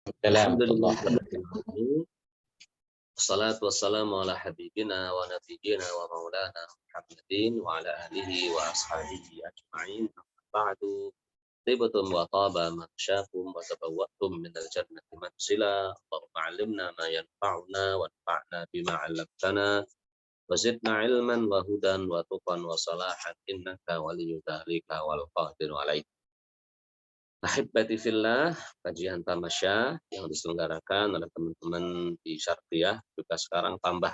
Alhamdulillah. Wassalatu wassalamu ala habibina wa nabiyyina wa maulana Muhammadin wa ala alihi wa ashabihi ajma'in. Ba'du. Tibtum wa taba mansyakum wa tabawwa'tum minal jannati mansila. Allahumma 'allimna ma yanfa'una wanfa'na bima 'allamtana wa zidna 'ilman wa hudan wa tuqan wa salahan innaka waliyyu dzalika wal qadiru 'alaihi. Ahibbati fillah, kajian tamasya yang diselenggarakan oleh teman-teman di Syarqiyah juga sekarang tambah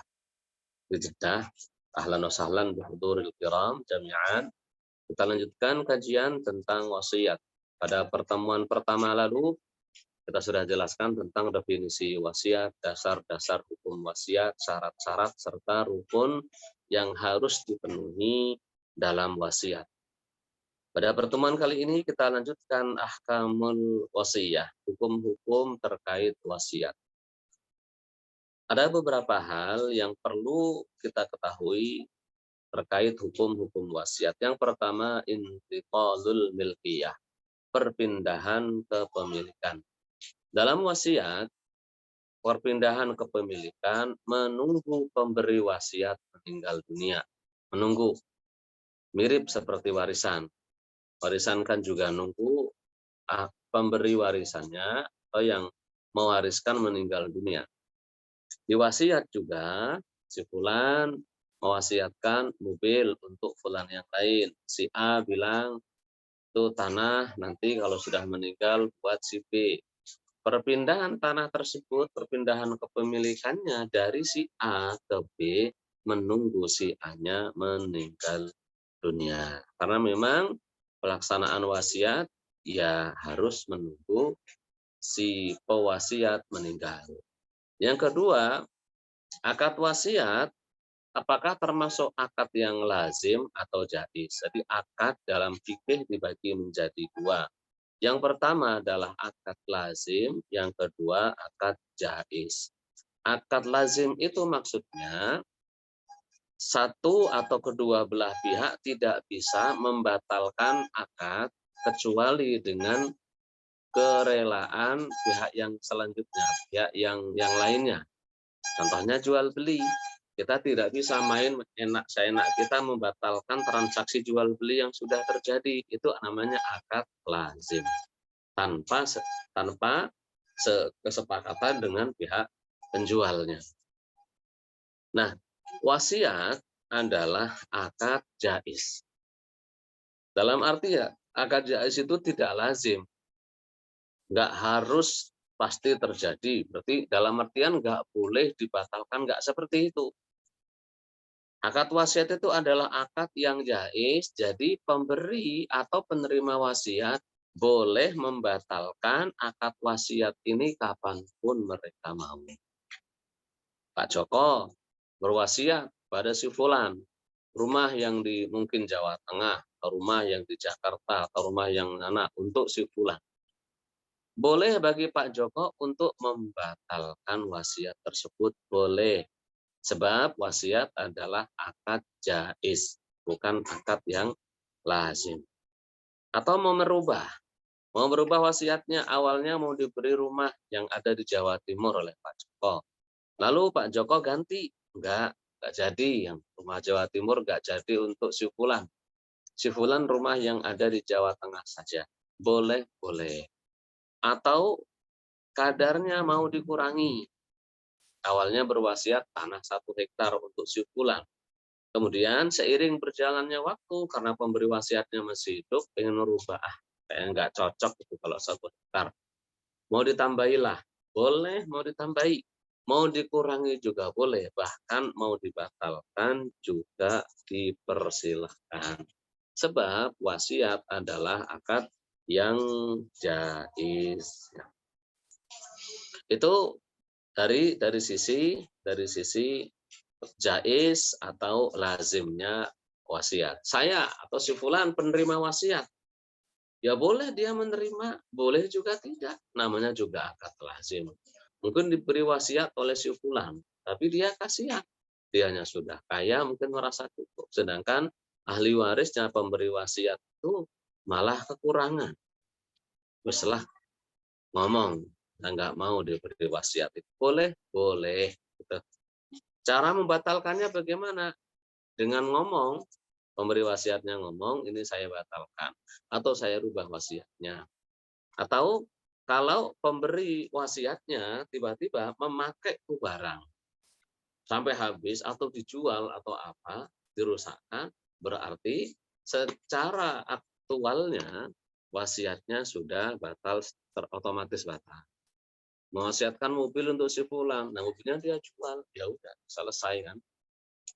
di Jeddah. Ahlan wa sahlan bihuduril kiram jami'an. Kita lanjutkan kajian tentang wasiat. Pada pertemuan pertama lalu kita sudah jelaskan tentang definisi wasiat, dasar-dasar hukum wasiat, syarat-syarat serta rukun yang harus dipenuhi dalam wasiat. Pada pertemuan kali ini kita lanjutkan ahkamul wasiyah, hukum-hukum terkait wasiat. Ada beberapa hal yang perlu kita ketahui terkait hukum-hukum wasiat. Yang pertama, intiqalul milkiyah, perpindahan kepemilikan. Dalam wasiat, perpindahan kepemilikan menunggu pemberi wasiat meninggal dunia. Menunggu, mirip seperti warisan. Warisan kan juga nunggu pemberi warisannya atau yang mewariskan meninggal dunia. Di wasiat juga, si fulan mewasiatkan mobil untuk fulan yang lain. Si A bilang, itu tanah nanti kalau sudah meninggal buat si B. Perpindahan tanah tersebut, perpindahan kepemilikannya dari si A ke B menunggu si A-nya meninggal dunia. Karena memang pelaksanaan wasiat ya harus menunggu si pewasiat meninggal. Yang kedua, akad wasiat apakah termasuk akad yang lazim atau jaiz? Jadi akad dalam fikih dibagi menjadi dua. Yang pertama adalah akad lazim, yang kedua akad jaiz. Akad lazim itu maksudnya satu atau kedua belah pihak tidak bisa membatalkan akad kecuali dengan kerelaan pihak yang selanjutnya, pihak yang lainnya. Contohnya jual beli. Kita tidak bisa main enak seenak kita membatalkan transaksi jual beli yang sudah terjadi. Itu namanya akad lazim. Tanpa kesepakatan dengan pihak penjualnya. Nah, wasiat adalah akad jaiz. Dalam arti ya, akad jaiz itu tidak lazim. Nggak harus pasti terjadi. Berarti dalam artian nggak boleh dibatalkan, nggak seperti itu. Akad wasiat itu adalah akad yang jaiz, jadi pemberi atau penerima wasiat boleh membatalkan akad wasiat ini kapanpun mereka mau. Pak Joko berwasiat pada si fulan, rumah yang di mungkin Jawa Tengah, atau rumah yang di Jakarta, atau rumah yang mana untuk si fulan. Boleh bagi Pak Joko untuk membatalkan wasiat tersebut, boleh. Sebab wasiat adalah akad jaiz, bukan akad yang lazim. Atau mau merubah wasiatnya, awalnya mau diberi rumah yang ada di Jawa Timur oleh Pak Joko. Lalu Pak Joko ganti, enggak jadi, yang rumah Jawa Timur enggak jadi untuk si fulan. Si fulan rumah yang ada di Jawa Tengah saja. Boleh. Atau kadarnya mau dikurangi. Awalnya berwasiat tanah 1 hektar untuk si fulan. Kemudian seiring berjalannya waktu, karena pemberi wasiatnya masih hidup, pengen merubah, kayak nggak cocok itu kalau 1 hektar. Mau ditambahilah, boleh, mau ditambahi. Mau dikurangi juga boleh, bahkan mau dibatalkan juga dipersilahkan. Sebab wasiat adalah akad yang jaiz. Itu dari sisi jaiz atau lazimnya wasiat. Saya atau si fulan penerima wasiat, ya boleh dia menerima, boleh juga tidak. Namanya juga akad lazim. Mungkin diberi wasiat oleh si fulan, tapi dia kasihan. Dianya sudah kaya, mungkin merasa cukup. Sedangkan ahli warisnya pemberi wasiat itu malah kekurangan. Teruslah ngomong, Nah, nggak mau diberi wasiat itu. Boleh? Boleh. Gitu. Cara membatalkannya bagaimana? Dengan ngomong, pemberi wasiatnya ngomong, ini saya batalkan. Atau saya rubah wasiatnya. Atau kalau pemberi wasiatnya tiba-tiba memakai itu barang sampai habis atau dijual atau apa, dirusakkan, berarti secara aktualnya wasiatnya sudah batal, otomatis batal. Mewasiatkan mobil untuk si fulan, nah mobilnya dia jual, ya udah selesai kan?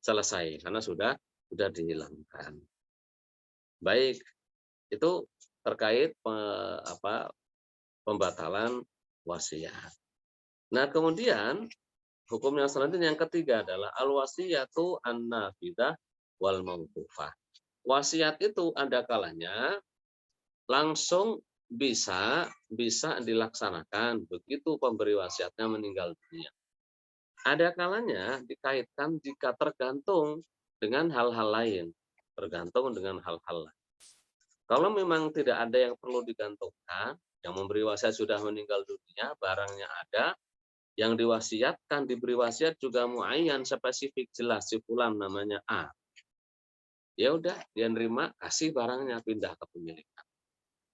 Selesai karena sudah dihilangkan. Baik, itu terkait pembatalan wasiat. Nah, kemudian hukum yang selanjutnya yang ketiga adalah al-wasiyatu an-nafidah wal mauqufah. Wasiat itu ada kalanya langsung bisa dilaksanakan begitu pemberi wasiatnya meninggal dunia. Ada kalanya dikaitkan jika tergantung dengan hal-hal lain, tergantung dengan hal-hal lain. Kalau memang tidak ada yang perlu digantungkan, yang memberi wasiat sudah meninggal dunia, barangnya ada, yang diwasiatkan diberi wasiat juga muayyan, spesifik, jelas, si fulan namanya A. Ya udah, dia nerima, kasih barangnya, pindah ke pemilikan.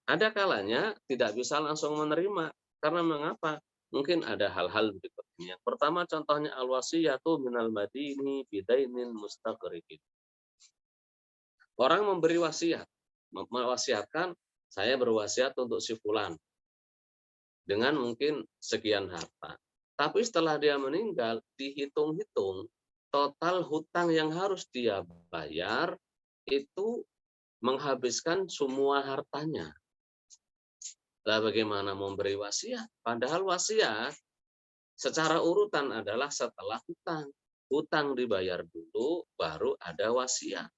Ada kalanya tidak bisa langsung menerima, karena mengapa? Mungkin ada hal-hal berikutnya. Yang pertama contohnya al-wasiyatu minal madini bidainin mustaqriqin. Orang memberi wasiat, mewasiatkan, saya berwasiat untuk si fulan dengan mungkin sekian harta. Tapi setelah dia meninggal, dihitung-hitung, total hutang yang harus dia bayar itu menghabiskan semua hartanya. Lah bagaimana memberi wasiat? Padahal wasiat secara urutan adalah setelah hutang. Hutang dibayar dulu, baru ada wasiat.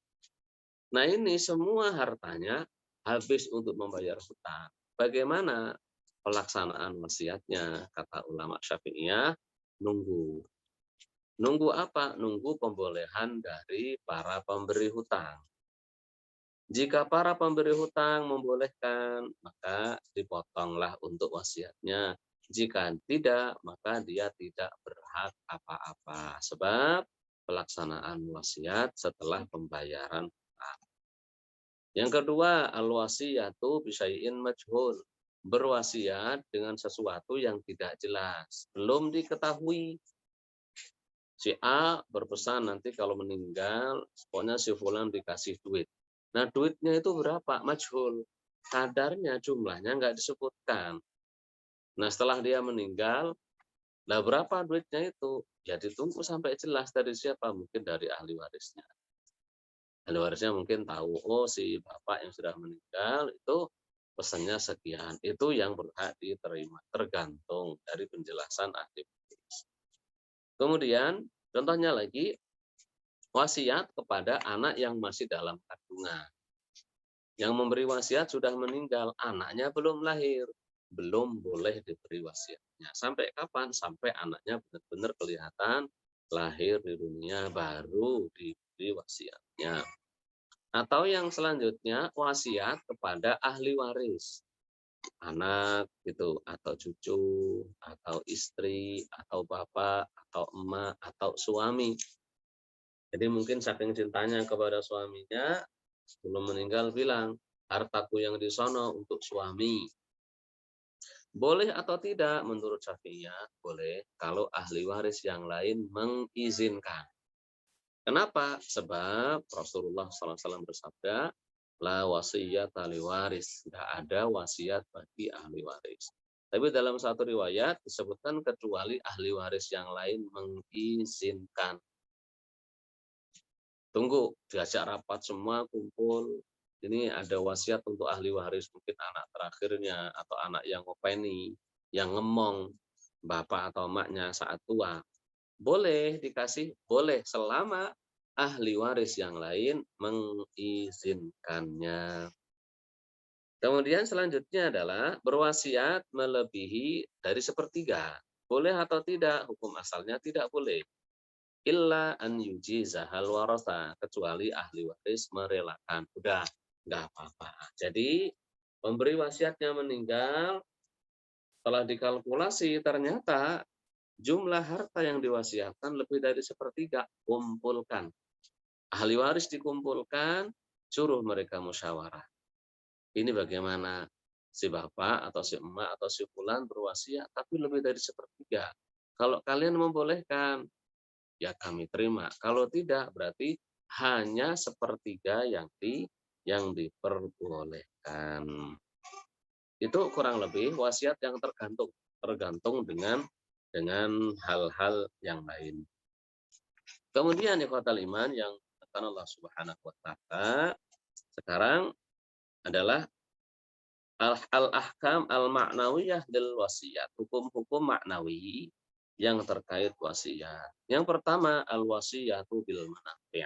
Nah ini semua hartanya habis untuk membayar hutang. Bagaimana pelaksanaan wasiatnya? Kata ulama Syafi'iyah, nunggu. Nunggu apa? Nunggu pembolehan dari para pemberi hutang. Jika para pemberi hutang membolehkan, maka dipotonglah untuk wasiatnya. Jika tidak, maka dia tidak berhak apa-apa. Sebab pelaksanaan wasiat setelah pembayaran hutang. Yang kedua, al-wasiyatu bisyai'in majhul. Berwasiat dengan sesuatu yang tidak jelas, belum diketahui. Si A berpesan nanti kalau meninggal, pokoknya si fulan dikasih duit. Nah, duitnya itu berapa? Majhul. Kadarnya, jumlahnya nggak disebutkan. Nah, setelah dia meninggal, lah berapa duitnya itu? Ya ditunggu sampai jelas dari siapa? Mungkin dari ahli warisnya. Ahli warisnya mungkin tahu, oh si bapak yang sudah meninggal itu pesannya sekian. Itu yang berhak diterima. Tergantung dari penjelasan ahli waris. Kemudian, contohnya lagi, wasiat kepada anak yang masih dalam kandungan. Yang memberi wasiat sudah meninggal, anaknya belum lahir, belum boleh diberi wasiatnya. Sampai kapan? Sampai anaknya benar-benar kelihatan lahir di dunia, baru diberi wasiatnya. Atau yang selanjutnya, wasiat kepada ahli waris. Anak gitu, atau cucu, atau istri, atau bapak, atau emak, atau suami. Jadi mungkin saking cintanya kepada suaminya, sebelum meninggal bilang, hartaku yang di sono untuk suami. Boleh atau tidak? Menurut Syafi'iyah, boleh kalau ahli waris yang lain mengizinkan. Kenapa? Sebab Rasulullah SAW bersabda, la wasiyata li waris. Tidak ada wasiat bagi ahli waris. Tapi dalam satu riwayat disebutkan kecuali ahli waris yang lain mengizinkan. Tunggu, diajak rapat semua, kumpul. Ini ada wasiat untuk ahli waris, mungkin anak terakhirnya, atau anak yang ngopeni, yang ngemong, bapak atau emaknya saat tua. Boleh dikasih, boleh, selama ahli waris yang lain mengizinkannya. Kemudian selanjutnya adalah berwasiat melebihi dari sepertiga. Boleh atau tidak? Hukum asalnya tidak boleh. Illa an yujizahal warasa, kecuali ahli waris merelakan. Udah, nggak apa-apa. Jadi pemberi wasiatnya meninggal, Setelah dikalkulasi ternyata jumlah harta yang diwasiatkan lebih dari sepertiga. Kumpulkan. Ahli waris dikumpulkan, suruh mereka musyawarah. Ini bagaimana si bapak atau si emak atau si fulan berwasiat tapi lebih dari sepertiga. Kalau kalian membolehkan, ya kami terima. Kalau tidak, berarti hanya sepertiga yang diperbolehkan. Itu kurang lebih wasiat yang tergantung dengan hal-hal yang lain. Kemudian ikhwatal iman yang kata Allah Subhanahu wa taala sekarang adalah al-ahkam al-ma'nawiyah lil wasiat, hukum-hukum maknawi yang terkait wasiat. Yang pertama al-wasiyatu bil manafi'.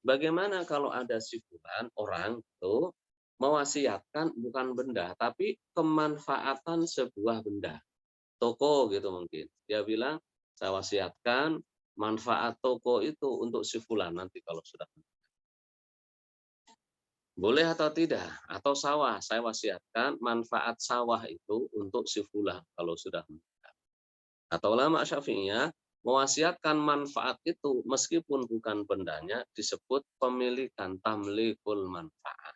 Bagaimana kalau ada si fulan orang itu mewasiatkan bukan benda tapi kemanfaatan sebuah benda. Toko gitu mungkin. Dia bilang saya wasiatkan manfaat toko itu untuk si fulan nanti kalau sudah boleh atau tidak? Atau sawah, saya wasiatkan manfaat sawah itu untuk si fulan kalau sudah meninggal. Atau ulama Syafi'iyah mewasiatkan manfaat itu meskipun bukan bendanya disebut pemilikan tamlikul manfaat.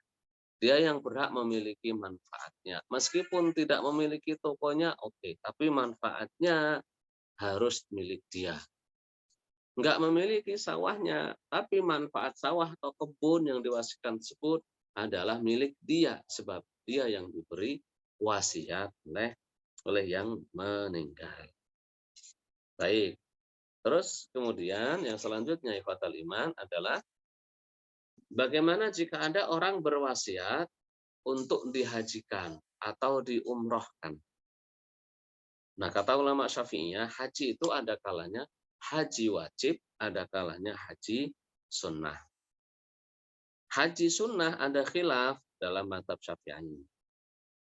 Dia yang berhak memiliki manfaatnya. Meskipun tidak memiliki tokonya, oke, tapi manfaatnya harus milik dia. Enggak memiliki sawahnya, tapi manfaat sawah atau kebun yang diwasiatkan tersebut adalah milik dia sebab dia yang diberi wasiat oleh yang meninggal. Baik. Terus kemudian yang selanjutnya ikhwatal iman adalah bagaimana jika ada orang berwasiat untuk dihajikan atau diumrohkan. Nah, kata ulama Syafi'iyah, haji itu ada kalanya haji wajib, ada kalanya haji sunnah. Haji sunnah ada khilaf dalam mazhab Syafi'i.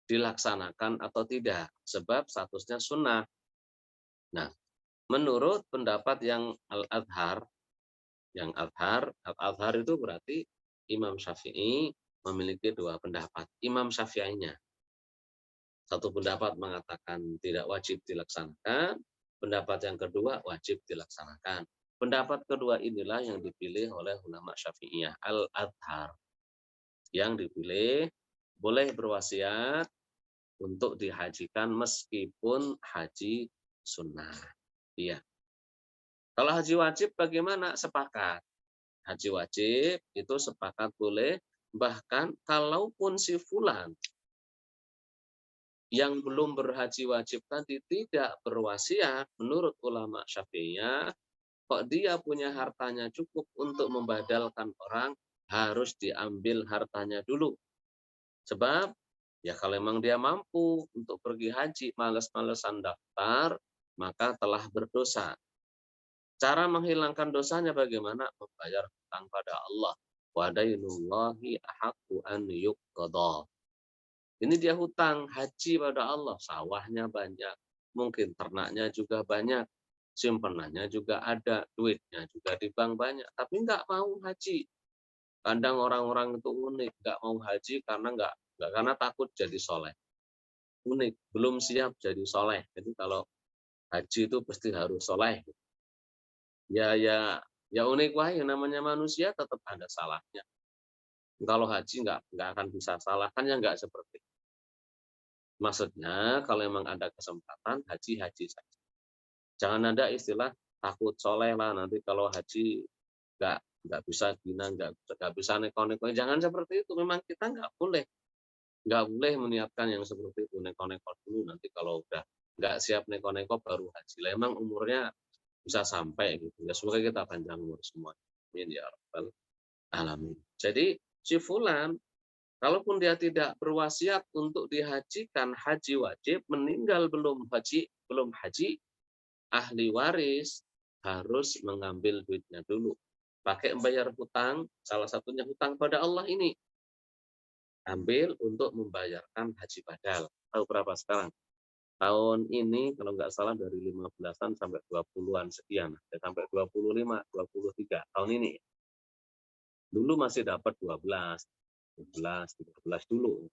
Dilaksanakan atau tidak, sebab statusnya sunnah. Nah, menurut pendapat yang al-Azhar, al-Azhar itu berarti Imam Syafi'i memiliki dua pendapat. Imam Syafi'inya. Satu pendapat mengatakan tidak wajib dilaksanakan, pendapat yang kedua wajib dilaksanakan. Pendapat kedua inilah yang dipilih oleh ulama Syafi'iyah al-Azhar. Yang dipilih boleh berwasiat untuk dihajikan meskipun haji sunnah. Iya. Kalau haji wajib bagaimana? Sepakat. Haji wajib itu sepakat boleh, bahkan kalaupun si fulan yang belum berhaji wajib tadi tidak berwasiat, menurut ulama Syafi'iyah, kok dia punya hartanya cukup untuk membadalkan orang, harus diambil hartanya dulu. Sebab, ya kalau memang dia mampu untuk pergi haji, males-malesan daftar, maka telah berdosa. Cara menghilangkan dosanya bagaimana? Membayar hutang pada Allah. Wa dainullahi ahaqqu an yuqda. Ini dia hutang haji pada Allah, sawahnya banyak, mungkin ternaknya juga banyak, simpenannya juga ada, duitnya juga di bank banyak, tapi nggak mau haji. Kadang orang-orang itu unik, nggak mau haji karena karena takut jadi soleh. Unik, belum siap jadi soleh. Jadi kalau haji itu pasti harus soleh. Ya unik wah, yang namanya manusia tetap ada salahnya. Kalau haji nggak akan bisa salah, kan ya nggak seperti itu. Maksudnya kalau memang ada kesempatan haji saja. Jangan ada istilah takut soleh lah nanti kalau haji nggak bisa gina nggak bisa neko-neko. Jangan seperti itu. Memang kita nggak boleh meniatkan yang seperti itu neko-neko dulu nanti kalau udah nggak siap neko-neko baru haji. Lah, emang umurnya bisa sampai gitu ya. Semoga kita panjang umur semua. Amin ya rabbal alamin. Jadi si fulan kalaupun dia tidak berwasiat untuk dihajikan haji wajib, meninggal belum haji, ahli waris harus mengambil duitnya dulu. Pakai membayar hutang, salah satunya hutang pada Allah ini. Ambil untuk membayarkan haji badal. Tahu berapa sekarang? Tahun ini kalau nggak salah dari 15-an sampai 20-an sekian. Sampai 25, 23 tahun ini. Dulu masih dapat 12, 13 dulu.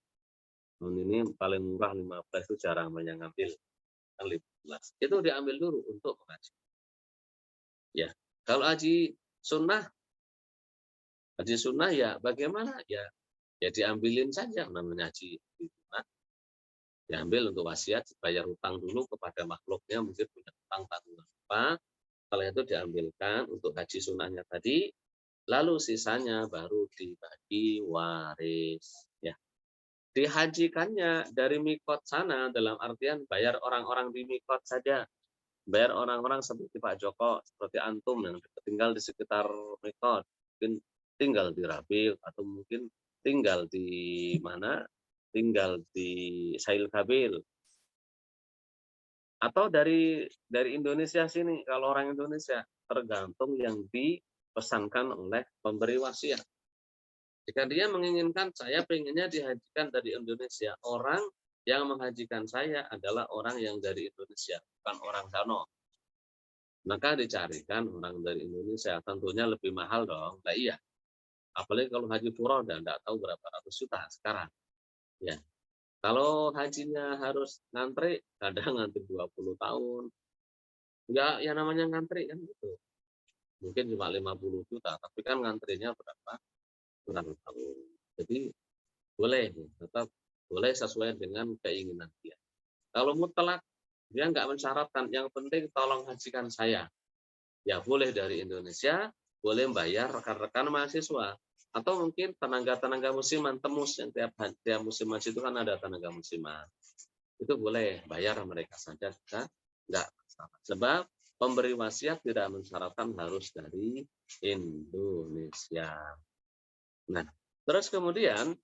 Tahun ini paling murah 15 itu jarang yang ngambil. kan 15. Itu diambil dulu untuk haji. Ya, kalau haji sunnah ya bagaimana? Ya diambilin saja namanya haji sunnah. Diambil untuk wasiat, bayar hutang dulu kepada makhluknya, mungkin punya hutang tanggungan apa. Kalau itu diambilkan untuk haji sunnahnya tadi, lalu sisanya baru dibagi waris. Ya, dihajikannya dari mikot sana dalam artian bayar orang-orang di mikot saja. Bayar orang-orang seperti Pak Joko, seperti antum yang tinggal di sekitar mikot, mungkin tinggal di Rabil atau mungkin tinggal di mana? Tinggal di Sail Kabil. Atau dari Indonesia sini, kalau orang Indonesia tergantung yang dipesankan oleh pemberi wasiat. Jika dia menginginkan saya pengennya dihajikan dari Indonesia, orang yang menghajikan saya adalah orang yang dari Indonesia, bukan orang sana. Maka dicarikan orang dari Indonesia, tentunya lebih mahal dong. Nah iya, apalagi kalau haji furoh dan tidak tahu berapa ratus juta sekarang. Ya, kalau hajinya harus ngantri, kadang ngantri 20 tahun. Ya namanya ngantri kan gitu. Mungkin cuma 50 juta, tapi kan ngantrinya berapa? Kurang tahu. Jadi boleh, tetap boleh sesuai dengan keinginan dia. Kalau mutlak, dia nggak mensyaratkan, yang penting tolong hajikan saya. Ya boleh dari Indonesia, boleh bayar rekan-rekan mahasiswa. Atau mungkin tenaga-tenaga musiman, temus yang tiap musim haji itu kan ada tenaga musiman. Itu boleh, bayar mereka saja, kita nggak masalah. Sebab pemberi wasiat tidak mensyaratkan harus dari Indonesia. Nah, terus kemudian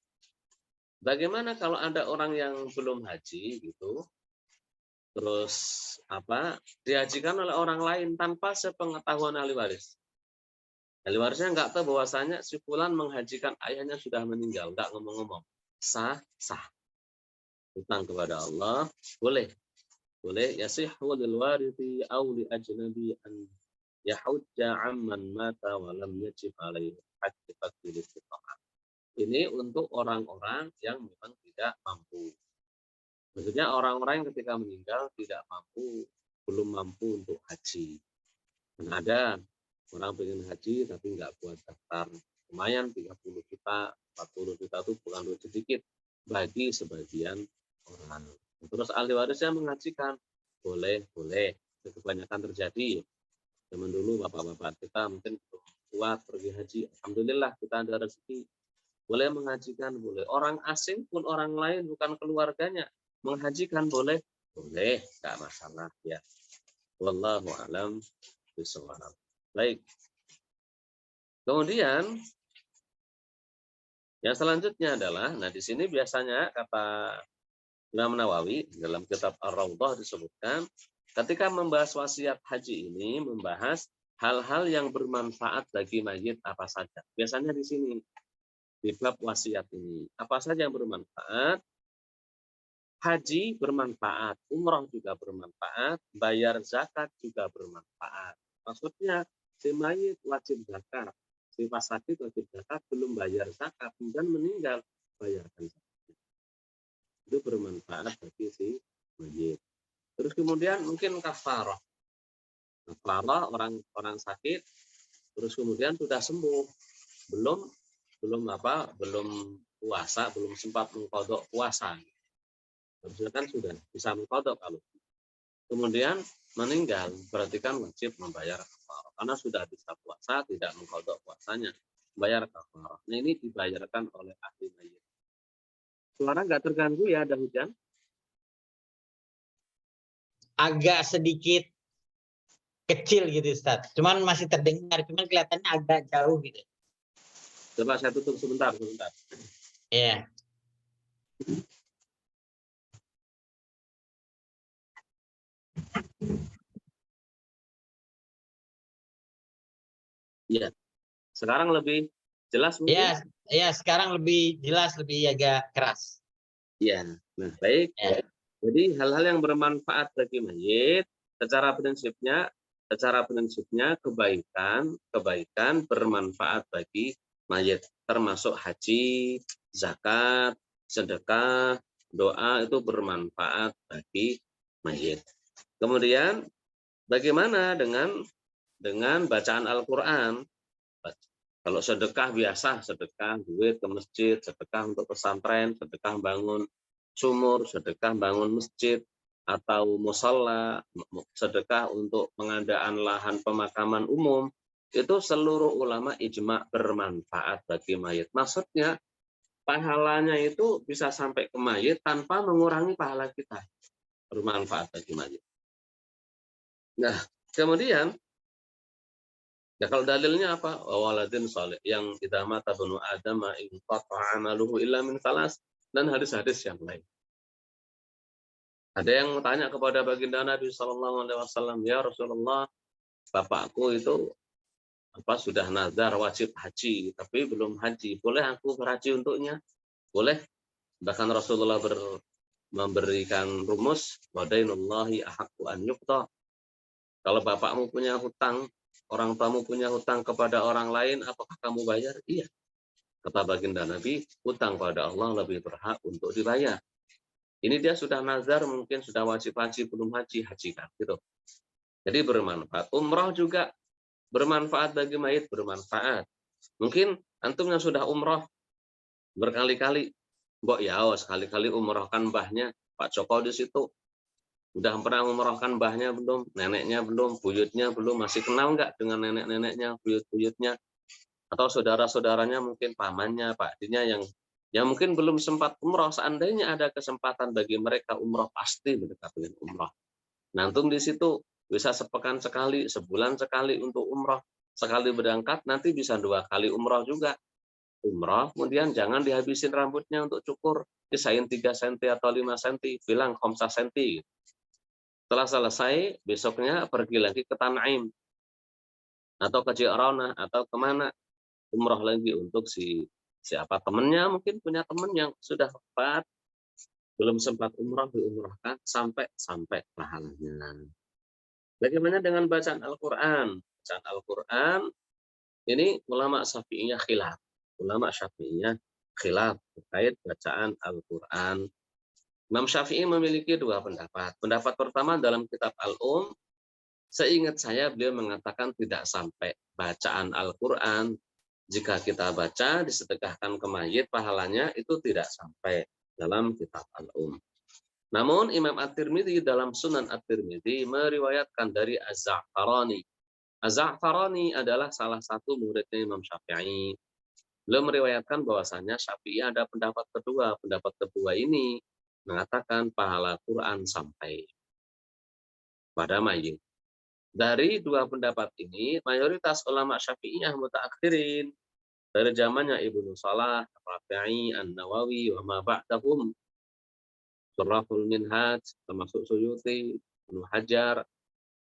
bagaimana kalau ada orang yang belum haji gitu, terus dihajikan oleh orang lain tanpa sepengetahuan ahli waris. Ahli warisnya nggak tahu bahwasanya si fulan menghajikan ayahnya sudah meninggal, nggak ngomong-ngomong. Sah. Hutang kepada Allah boleh yasihhu lil warithi aw li ajnabi an yahujja amman mata wa lam yajib alaihi hajj faqil istiqamah. Ini untuk orang-orang yang memang tidak mampu. Maksudnya orang-orang yang ketika meninggal tidak mampu, belum mampu untuk haji. Dan ada orang pengen haji tapi nggak buat daftar. Lumayan 30 juta, 40 juta itu bukan duit sedikit bagi sebagian orang. Terus ahli warisnya mengajikan, boleh. Kebanyakan terjadi. Zaman dulu bapak-bapak kita mungkin kuat pergi haji. Alhamdulillah kita ada rezeki. Boleh mengajikan, boleh. Orang asing pun orang lain bukan keluarganya menghajikan boleh, nggak masalah ya. Wallahu a'lam bishawab. Baik. Kemudian yang selanjutnya adalah, nah di sini biasanya kata Imam Nawawi dalam kitab Ar-Raudhah disebutkan, ketika membahas wasiat haji ini membahas hal-hal yang bermanfaat bagi mayit apa saja. Biasanya di sini di bab wasiat ini, apa saja yang bermanfaat? Haji bermanfaat, umroh juga bermanfaat, bayar zakat juga bermanfaat. Maksudnya si mayit wajib zakat, si pas sakit wajib zakat, belum bayar zakat, kemudian meninggal, bayarkan zakat. Itu bermanfaat bagi si mayit. Terus kemudian mungkin kafarah. Kafarah orang sakit, terus kemudian sudah sembuh, belum puasa, belum sempat mengqadha puasa. Harusnya kan sudah bisa mengqadha kalau. Kemudian meninggal, berarti kan wajib membayar kafarah. Karena sudah bisa puasa, tidak mengqadha puasanya, bayar kafarah. Nah, ini dibayarkan oleh ahli mayit. Suara nggak terganggu ya, ada hujan? Agak sedikit kecil gitu Ustaz. Cuman masih terdengar, cuman kelihatannya agak jauh gitu. Coba saya tutup sebentar. Iya. Iya. Sekarang lebih jelas mungkin? Iya, sekarang lebih jelas, lebih agak keras. Iya. Nah, baik. Ya. Jadi hal-hal yang bermanfaat bagi mayit secara prinsipnya kebaikan bermanfaat bagi mayit, termasuk haji, zakat, sedekah, doa itu bermanfaat bagi mayit. Kemudian bagaimana dengan bacaan Al-Qur'an? Kalau sedekah biasa, sedekah duit ke masjid, sedekah untuk pesantren, sedekah bangun sumur, sedekah bangun masjid atau musala, sedekah untuk pengadaan lahan pemakaman umum, itu seluruh ulama ijma bermanfaat bagi mayit. Maksudnya pahalanya itu bisa sampai ke mayit tanpa mengurangi pahala kita. Bermanfaat bagi mayit. Nah, kemudian ya kalau dalilnya apa? Waladin saleh yang idza mata bunu adam in qata'a amaluhu illa min salas, dan hadis-hadis yang lain. Ada yang tanya kepada baginda Nabi sallallahu alaihi wasallam, "Ya Rasulullah, bapakku itu sudah nazar wajib haji, tapi belum haji. Boleh aku berhaji untuknya?" Boleh. Bahkan Rasulullah memberikan rumus, "Wadainullahi ahaqqu an yuqta." Kalau bapakmu punya hutang, orang tuamu punya hutang kepada orang lain, apakah kamu bayar? Iya. Kata baginda Nabi, hutang pada Allah lebih berhak untuk dibayar. Ini dia sudah nazar, mungkin sudah wajib haji, belum haji, hajikan. Gitu. Jadi bermanfaat. Umrah juga bermanfaat bagi mayit, bermanfaat. Mungkin antum yang sudah umrah berkali-kali, mbok ya sekali-kali umrahkan mbahnya, Pak Joko di situ. Udah pernah umrahkan mbahnya belum, neneknya belum, buyutnya belum, masih kenal nggak dengan nenek-neneknya, buyut-buyutnya, atau saudara-saudaranya, mungkin pamannya, pakdinya yang mungkin belum sempat umrah. Seandainya ada kesempatan bagi mereka umrah, pasti mereka ingin umrah. Nah, antum di situ bisa sepekan sekali, sebulan sekali untuk umrah. Sekali berangkat, nanti bisa 2 kali umrah juga. Umrah, kemudian jangan dihabisin rambutnya untuk cukur. Pisahin 3 cm atau 5 cm, bilang 5 cm. Setelah selesai, besoknya pergi lagi ke Tan'im. Atau ke Ji'ranah, atau kemana. Umrah lagi untuk siapa temennya, mungkin punya temen yang sudah wafat, belum sempat umrah, diumrahkan sampai pahalanya. Bagaimana dengan bacaan Al-Quran? Bacaan Al-Quran ini ulama Syafi'iyah khilaf. Ulama Syafi'iyah khilaf terkait bacaan Al-Quran. Imam Syafi'i memiliki 2 pendapat. Pendapat pertama dalam kitab Al-Um, seingat saya beliau mengatakan tidak sampai bacaan Al-Quran. Jika kita baca, disedekahkan ke mayit, pahalanya itu tidak sampai dalam kitab Al-Um. Namun Imam At-Tirmidzi dalam Sunan At-Tirmidzi meriwayatkan dari Az-Za'farani. Az-Za'farani adalah salah satu muridnya Imam Syafi'i. Beliau meriwayatkan bahwasanya Syafi'i ada pendapat kedua. Pendapat kedua ini mengatakan pahala Quran sampai pada mayit. Dari 2 pendapat ini, mayoritas ulama Syafi'iyah mutaakhirin dari zamannya Ibnu Salah, Rafi'i, An-Nawawi, wa ma ba'dahum, Syarahul Minhaj, termasuk Suyuti, Ibnu Hajar,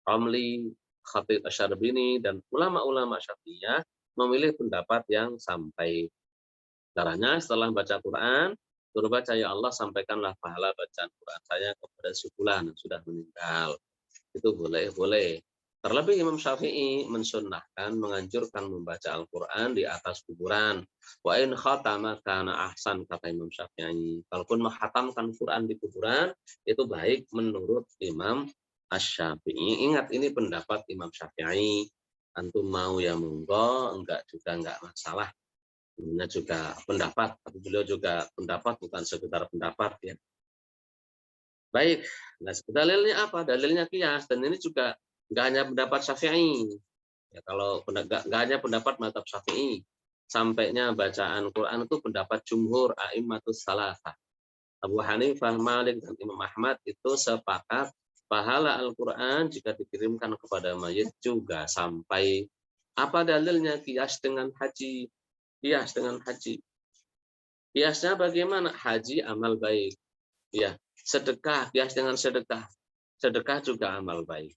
Ramli, Khatib Asy-Syarbini, dan ulama-ulama Syafi'iyah memilih pendapat yang sampai. Caranya setelah baca Quran, suruh baca, ya Allah sampaikanlah pahala bacaan Quran saya kepada si fulan yang sudah meninggal. Itu boleh. Terlebih Imam Syafi'i mensunnahkan, menganjurkan membaca Al-Quran di atas kuburan. Wa in khatama kana ahsan, kata Imam Syafi'i. Kalaupun menghatamkan Quran di kuburan, itu baik menurut Imam Asy-Syafi'i. Ingat, ini pendapat Imam Syafi'i. Antum mau ya monggo, enggak juga enggak masalah. Ini juga pendapat, tapi beliau juga pendapat, bukan sekedar pendapat ya. Baik, nah dalilnya apa? Dalilnya qiyas, dan ini juga nggak hanya pendapat Syafi'i. Ya, kalau nggak hanya pendapat mazhab Syafi'i, sampainya bacaan Quran itu pendapat jumhur a'immatus salafah. Abu Hanifah, Malik, dan Imam Ahmad itu sepakat pahala Al-Quran jika dikirimkan kepada mayit juga sampai. Apa dalilnya? Qiyas dengan haji. Qiyas dengan haji. Qiyasnya bagaimana? Haji amal baik. Ya, sedekah, qiyas dengan sedekah. Sedekah juga amal baik.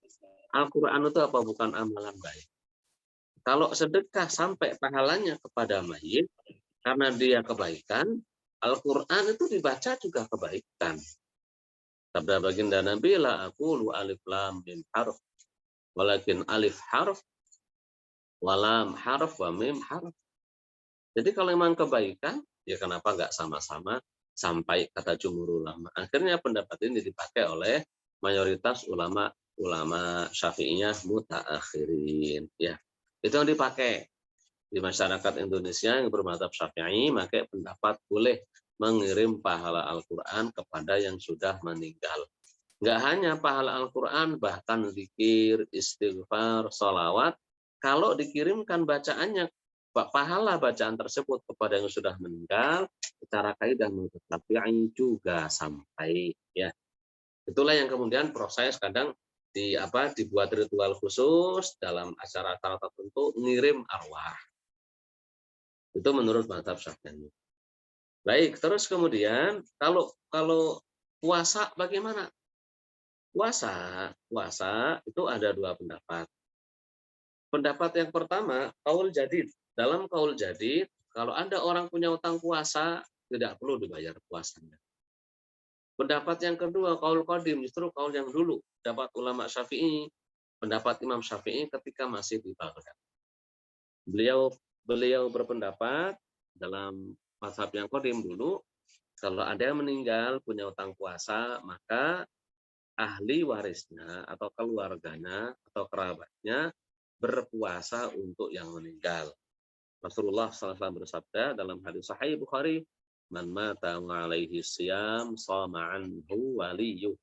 Al-Quran itu apa? Bukan amalan baik. Kalau sedekah sampai pahalanya kepada mayit, karena dia kebaikan, Al-Quran itu dibaca juga kebaikan. Sabda baginda Nabi, la aqulu alif lam mim harf, walakin alif harf, walam harf, wa mim harf. Jadi kalau memang kebaikan, ya kenapa nggak sama-sama sampai, kata jumhur ulama. Akhirnya pendapat ini dipakai oleh mayoritas ulama ulama Syafi'iyah mutaakhirin. Ya, itu yang dipakai di masyarakat Indonesia yang bermadzhab Syafi'i, maka pendapat boleh mengirim pahala Al-Quran kepada yang sudah meninggal. Nggak hanya pahala Al-Quran, bahkan zikir, istighfar, sholawat, kalau dikirimkan bacaannya, pahala bacaan tersebut kepada yang sudah meninggal, secara kaidah mazhab Syafi'i juga sampai. Ya, itulah yang kemudian proses kadang dibuat ritual khusus dalam acara-acara tertentu ngirim arwah. Itu menurut mazhab Syafi'i. Baik, terus kemudian kalau puasa bagaimana? Puasa itu ada dua pendapat. Pendapat yang pertama, kaul jadid. Dalam kaul jadid, kalau ada orang punya utang puasa, tidak perlu dibayar puasanya. Pendapat yang kedua, kaul qadim, justru kaul yang dulu. Pendapat ulama Syafi'i, pendapat Imam Syafi'i ketika masih di Baghdad. Beliau berpendapat dalam mazhab yang qadim dulu, kalau ada yang meninggal punya utang puasa, maka ahli warisnya atau keluarganya atau kerabatnya berpuasa untuk yang meninggal. Rasulullah SAW bersabda dalam hadis Sahih Bukhari, "Man mata alaihi siyam shama anhu waliyuh."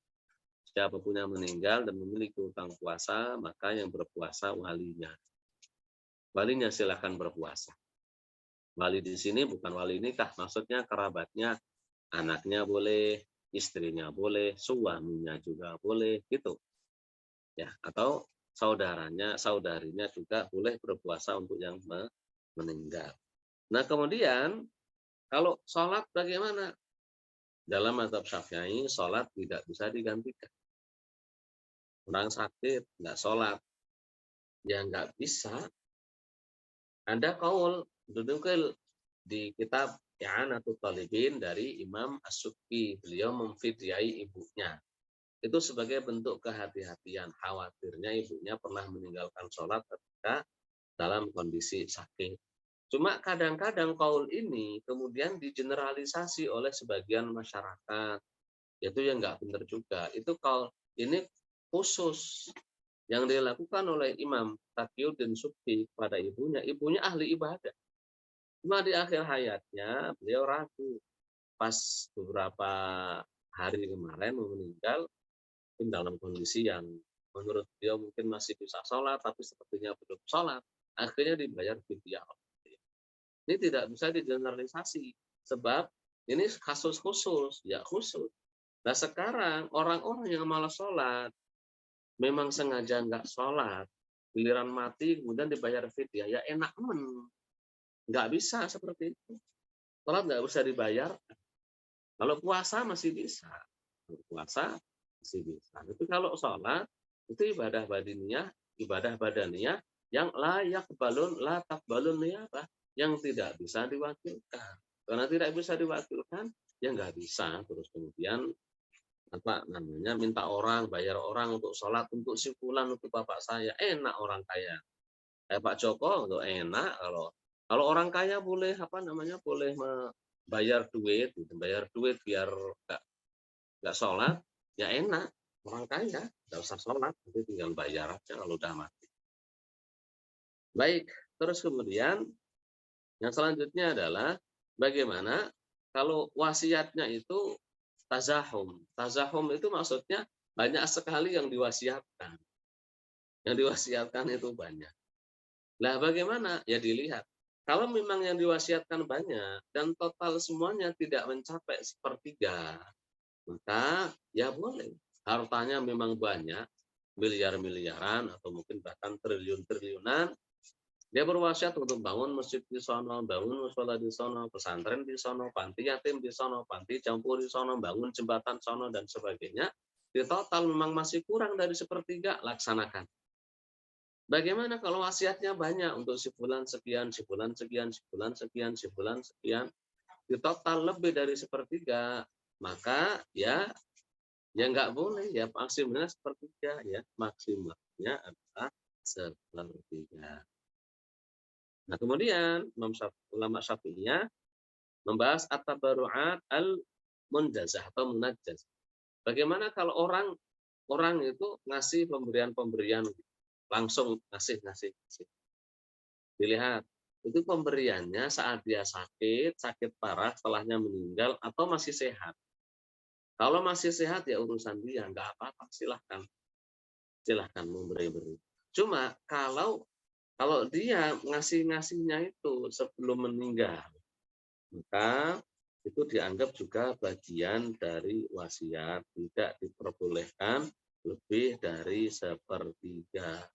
Siapapun yang meninggal dan memiliki utang puasa, maka yang berpuasa walinya. Walinya silakan berpuasa. Wali di sini bukan wali nikah, maksudnya kerabatnya, anaknya boleh, istrinya boleh, suaminya juga boleh, gitu. Ya, atau saudarinya juga boleh berpuasa untuk yang meninggal. Nah, kemudian kalau sholat bagaimana? Dalam mazhab Syafi'i, sholat tidak bisa digantikan. Orang sakit nggak sholat, ya nggak bisa. Ada kaul dudukil di kitab I'anatul Talibin dari Imam As-Subki. Beliau memfidyai ibunya. Itu sebagai bentuk kehati-hatian, khawatirnya ibunya pernah meninggalkan sholat ketika dalam kondisi sakit. Cuma kadang-kadang kaul ini kemudian digeneralisasi oleh sebagian masyarakat. Itu yang nggak benar juga. Itu kaul ini khusus yang dilakukan oleh Imam Taqiyuddin Subki pada ibunya. Ibunya ahli ibadah. Cuma di akhir hayatnya beliau ragu. Pas beberapa hari kemarin meninggal, dalam kondisi yang menurut beliau mungkin masih bisa sholat, tapi sepertinya belum sholat. Akhirnya dibayar fidyah. Ini tidak bisa digeneralisasi, sebab ini kasus khusus, ya khusus. Nah sekarang orang-orang yang malas sholat, memang sengaja nggak sholat, giliran mati kemudian dibayar fidyah, ya enak nggak bisa seperti itu. Sholat nggak bisa dibayar. Kalau puasa masih bisa, puasa masih bisa. Tapi kalau sholat itu ibadah badaniyah yang layak balun, latak balun niyabah, yang tidak bisa diwakilkan. Karena tidak bisa diwakilkan, ya nggak bisa. Terus kemudian minta orang, bayar orang untuk sholat untuk si fulan, untuk bapak saya, enak orang kaya. Pak Joko untuk enak kalau orang kaya boleh boleh bayar duit biar nggak sholat, ya enak. Orang kaya nggak usah sholat, nanti tinggal bayar aja kalau udah mati. Baik, terus kemudian yang selanjutnya adalah bagaimana kalau wasiatnya itu tazahum. Tazahum itu maksudnya banyak sekali yang diwasiatkan. Yang diwasiatkan itu banyak. Nah, bagaimana? Ya dilihat. Kalau memang yang diwasiatkan banyak dan total semuanya tidak mencapai sepertiga, maka ya boleh. Hartanya memang banyak, miliar-miliaran atau mungkin bahkan triliun-triliunan. Dia berwasiat untuk bangun masjid di sono, bangun mushola di sono, pesantren di sono, panti yatim di sono, panti jompo di sono, bangun jembatan sono dan sebagainya. Di total memang masih kurang dari sepertiga, laksanakan. Bagaimana kalau wasiatnya banyak untuk si fulan sekian, si fulan sekian, si fulan sekian, si fulan sekian, di total lebih dari sepertiga, maka ya nggak boleh, ya maksimalnya sepertiga, ya maksimalnya adalah sepertiga. Nah kemudian ulama Syafi'iyah membahas at-tabarru'at al-munjazah atau munajjaz. Bagaimana kalau orang orang itu ngasih pemberian langsung ngasih. Dilihat itu pemberiannya saat dia sakit parah, setelahnya meninggal atau masih sehat. Kalau masih sehat ya urusan dia, nggak apa-apa, silahkan memberi. Cuma kalau dia ngasihnya itu sebelum meninggal, maka itu dianggap juga bagian dari wasiat, tidak diperbolehkan lebih dari sepertiga.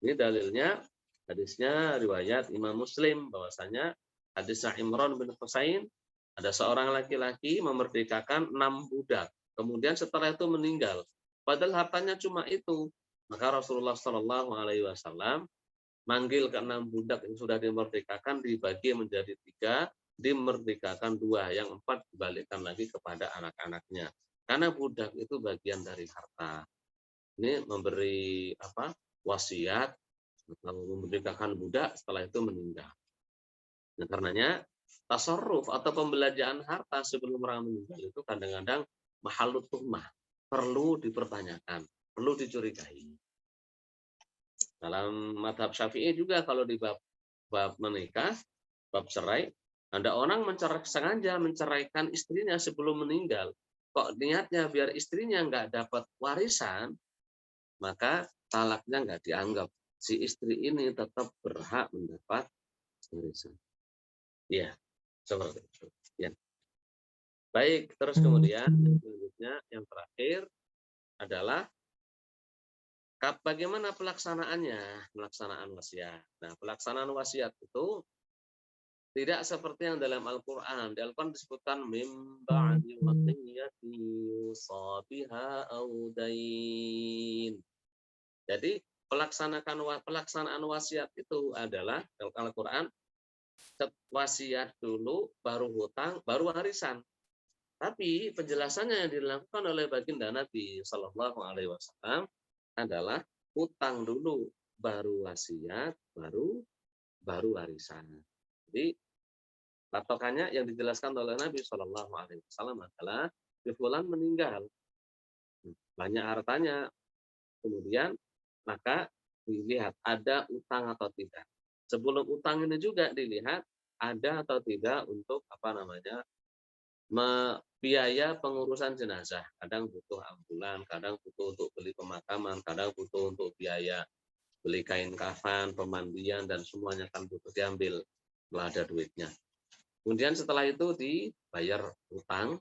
Ini dalilnya hadisnya riwayat Imam Muslim, bahwasanya hadis Imran bin Husain, ada seorang laki-laki memerdekakan 6 budak. Kemudian setelah itu meninggal. Padahal hartanya cuma itu. Maka Rasulullah Shallallahu Alaihi Wasallam manggil ke 6 budak yang sudah dimerdekakan, dibagi menjadi 3, dimerdekakan 2, yang 4 dibalikkan lagi kepada anak-anaknya. Karena budak itu bagian dari harta. Ini memberi wasiat atau memerdekakan budak, setelah itu meninggal. Nah, karenanya tasarruf atau pembelanjaan harta sebelum orang meninggal itu kadang-kadang mahalut tuhmah, perlu dipertanyakan, perlu dicurigai. Dalam mazhab Syafi'i juga kalau di bab menikah, bab cerai, ada orang sengaja menceraikan istrinya sebelum meninggal. Kok niatnya biar istrinya nggak dapat warisan, maka talaknya nggak dianggap. Si istri ini tetap berhak mendapat warisan. Ya, seperti itu. Ya. Baik, terus kemudian selanjutnya yang terakhir adalah bagaimana pelaksanaan wasiat. Nah, pelaksanaan wasiat itu tidak seperti yang dalam Al-Quran. Di Al-Quran disebutkan mim ba'di wasiyyati yusa biha aw dain. Jadi pelaksanaan wasiat itu adalah dalam Al-Quran, wasiat dulu, baru hutang, baru warisan. Tapi penjelasannya yang dilakukan oleh baginda Nabi Shallallahu Alaihi Wasallam adalah hutang dulu, baru wasiat, baru warisan. Jadi patokannya yang dijelaskan oleh Nabi Shallallahu Alaihi Wasallam adalah fulan meninggal, banyak hartanya, kemudian maka dilihat ada utang atau tidak. Sebelum utang ini juga dilihat ada atau tidak untuk biaya pengurusan jenazah. Kadang butuh ambulan, kadang butuh untuk beli pemakaman, kadang butuh untuk biaya beli kain kafan, pemandian, dan semuanya kan butuh diambil setelah ada duitnya. Kemudian setelah itu dibayar utang,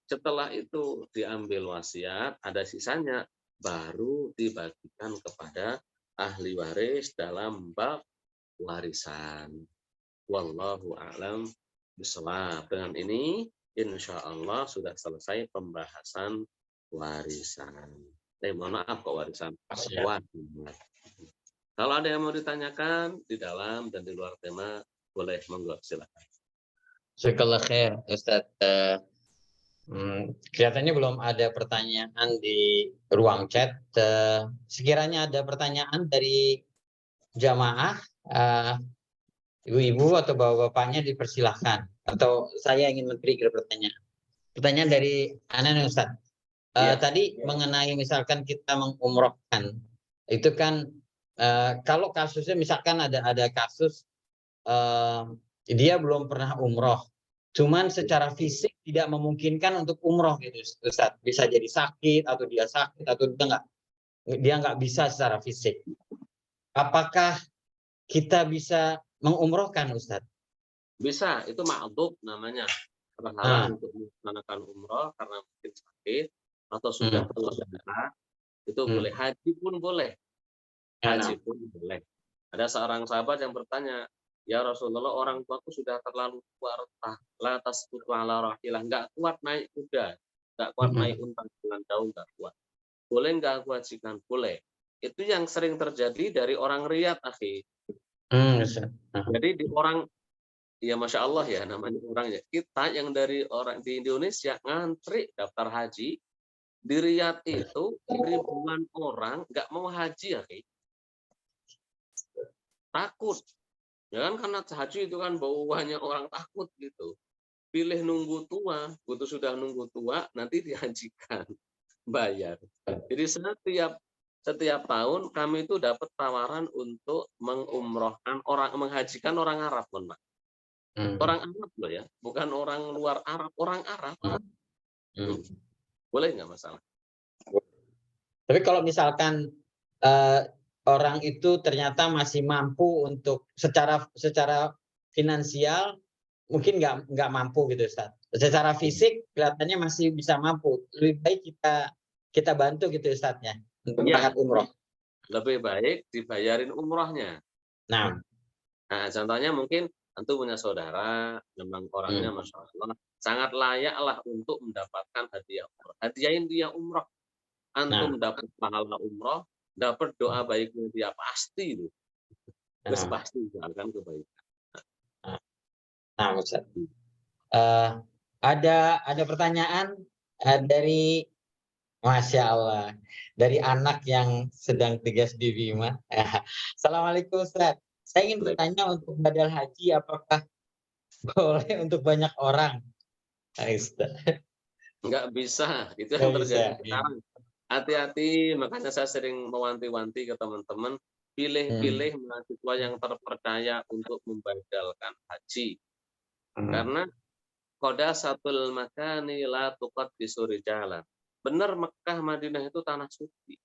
setelah itu diambil wasiat, ada sisanya, baru dibagikan kepada ahli waris dalam bab warisan. Wallahu a'lam bishawab. Dengan ini insya Allah sudah selesai pembahasan warisan. Mohon maaf kok warisan. Kalau ada yang mau ditanyakan di dalam dan di luar tema, boleh, monggo, silakan. Jazakallah khair, Ustadz. Kelihatannya belum ada pertanyaan di ruang chat. Sekiranya ada pertanyaan dari jamaah, ibu-ibu atau bapak-bapaknya dipersilahkan. Atau saya ingin men-trigger pertanyaan. Pertanyaan dari Anan Ustaz. Tadi mengenai misalkan kita mengumrohkan, itu kan kalau kasusnya misalkan ada kasus dia belum pernah umroh, cuman secara fisik tidak memungkinkan untuk umroh gitu Ustaz. Bisa jadi sakit atau dia sakit atau dia nggak bisa secara fisik. Apakah kita bisa mengumrohkan Ustaz? Bisa, itu ma'dhub namanya. Berhalang untuk melaksanakan umroh karena mungkin sakit atau sudah terlaksana, itu boleh. Haji pun boleh. Ada seorang sahabat yang bertanya, ya Rasulullah, orang tuaku sudah terlalu tua rentah, la tasbutu ala rahilah, nggak kuat naik kuda, nggak kuat naik unta dengan daun, nggak kuat. Boleh nggak aku hajikan? Boleh. Itu yang sering terjadi dari orang Riyadh, akhi. Jadi di orang, ya Masya Allah ya, namanya orang ya. Kita yang dari orang di Indonesia ngantri daftar haji, di Riyadh itu ribuan orang nggak mau haji, akhi. Takut. Ya kan, karena haji itu kan banyak orang takut gitu. Pilih nunggu tua, sudah nunggu tua, nanti dihajikan. bayar. Jadi setiap tahun kami itu dapat tawaran untuk menghajikan orang Arab, mohon maaf. Orang Arab loh ya, bukan orang luar Arab, orang Arab. Boleh nggak masalah? Tapi kalau misalkan orang itu ternyata masih mampu untuk secara finansial mungkin nggak mampu gitu Ustaz. Secara fisik kelihatannya masih bisa mampu. Lebih baik kita bantu gitu Ustaz ya untuk berangkat umroh. Lebih baik dibayarin umrohnya. Nah, contohnya mungkin antum punya saudara, memang orangnya Masya Allah, sangat layak lah untuk mendapatkan hadiah umroh. Hadiahin dia umroh. Antum dapat pahala umroh, dapat doa baiknya dia pasti itu. Terus pasti akan kebaikan. Nah, Ustaz. Ada pertanyaan dari Masya Allah, dari anak yang sedang tugas di Bima. Assalamualaikum Ustaz. Saya ingin bertanya untuk badal haji apakah boleh untuk banyak orang? Enggak bisa, itu yang terjadi sekarang. Hati-hati, makanya saya sering mewanti-wanti ke teman-teman, pilih-pilih mahasiswa yang terpercaya untuk membadalkan haji. Karena qadasatul makani la tuqaddisu rijalan. Benar Mekah Madinah itu tanah suci.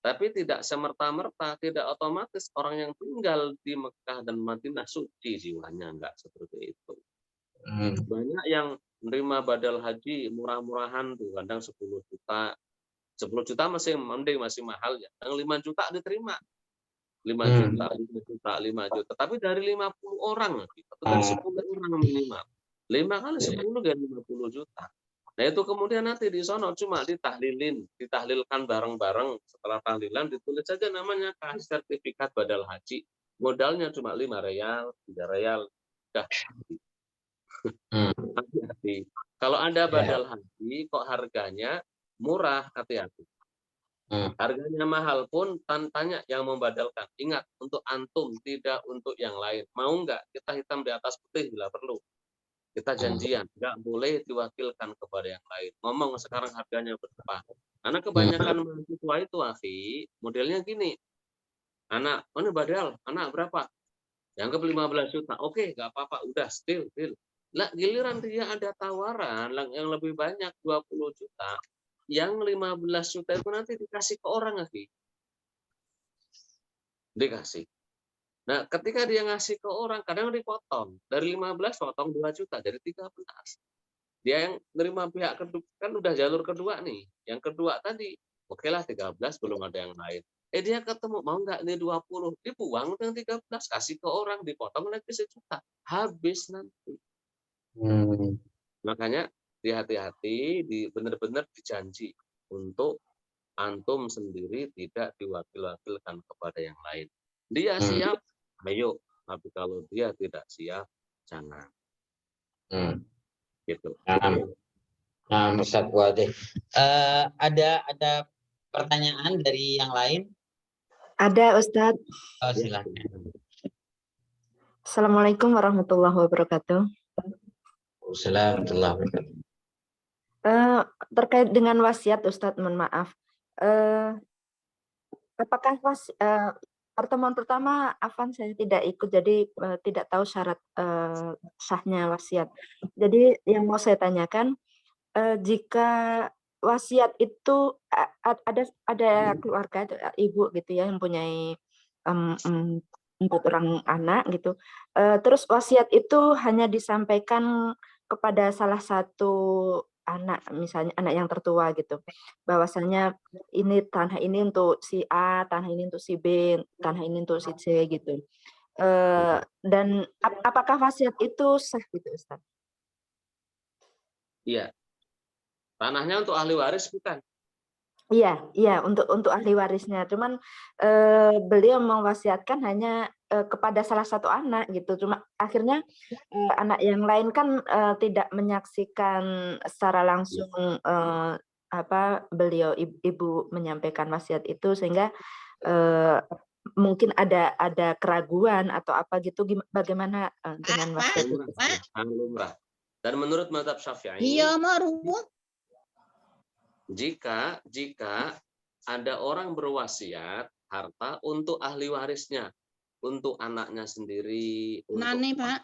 Tapi tidak semerta-merta, tidak otomatis orang yang tinggal di Mekah dan Madinah suci jiwanya, enggak seperti itu. Banyak yang menerima badal haji murah-murahan tuh, kadang 10 juta. 10 juta masih mending, masih mahal ya. Yang 5 juta diterima. 5 juta, 5 juta, 5 juta. Tapi dari 50 orang, atau dari 10 orang minimal. 5 kali 10 kan 50 juta. Nah itu kemudian nanti di sono cuma ditahlilkan bareng-bareng. Setelah tahlilan ditulis saja namanya kasih sertifikat badal haji. Modalnya cuma 5 real, 3 real. Udah. Hati-hati. Kalau Anda badal haji kok harganya murah, hati-hati. Harganya mahal pun tanya yang membadalkan. Ingat, untuk antum, tidak untuk yang lain. Mau nggak kita hitam di atas putih bila perlu. Kita janjian, nggak boleh diwakilkan kepada yang lain. Ngomong sekarang harganya berapa. Karena kebanyakan mahasiswa itu, akhi, modelnya gini. Anak, mana badal? Anak berapa? Yang ke 15 juta. Oke, nggak apa-apa. Udah, deal. Lah, giliran dia ada tawaran yang lebih banyak 20 juta. Yang 15 juta itu nanti dikasih ke orang lagi. Dikasih. Nah, ketika dia ngasih ke orang, kadang dipotong. Dari 15 potong 2 juta, jadi 13. Dia yang nerima pihak kedua, kan udah jalur kedua nih. Yang kedua tadi, oke lah 13, belum ada yang lain. Dia ketemu, mau nggak ini 20? Dibuang yang 13, kasih ke orang, dipotong lagi 1 juta. Habis nanti. Makanya hati-hati, benar-benar dijanji untuk antum sendiri tidak diwakil-wakilkan kepada yang lain. Dia siap, ayo. Tapi kalau dia tidak siap, jangan. Gitu. Nah, Ustaz Wadih. Ada pertanyaan dari yang lain? Ada, Ustaz. Oh, silakan. Assalamualaikum warahmatullahi wabarakatuh. Assalamualaikum warahmatullahi wabarakatuh. Terkait dengan wasiat, Ustadz, mohon maaf. Apakah pertemuan pertama Afan saya tidak ikut, jadi tidak tahu syarat sahnya wasiat. Jadi yang mau saya tanyakan, jika wasiat itu ada keluarga, ibu gitu ya, yang mempunyai 4 orang anak gitu. Terus wasiat itu hanya disampaikan kepada salah satu anak, misalnya anak yang tertua gitu, bahwasanya ini tanah ini untuk si A, tanah ini untuk si B, tanah ini untuk si C gitu. Dan apakah wasiat itu sah gitu, Ustaz? Iya. Tanahnya untuk ahli waris bukan? Iya, untuk ahli warisnya. Cuman beliau mewasiatkan hanya kepada salah satu anak gitu. Cuma akhirnya anak yang lain kan tidak menyaksikan secara langsung beliau ibu menyampaikan wasiat itu, sehingga mungkin ada keraguan atau apa gitu. Bagaimana dengan wasiat itu? Lumrah. Dan menurut mazhab Syafi'i, iya, Maruf. Jika ada orang berwasiat harta untuk ahli warisnya, untuk anaknya sendiri, untuk Nani, Pak.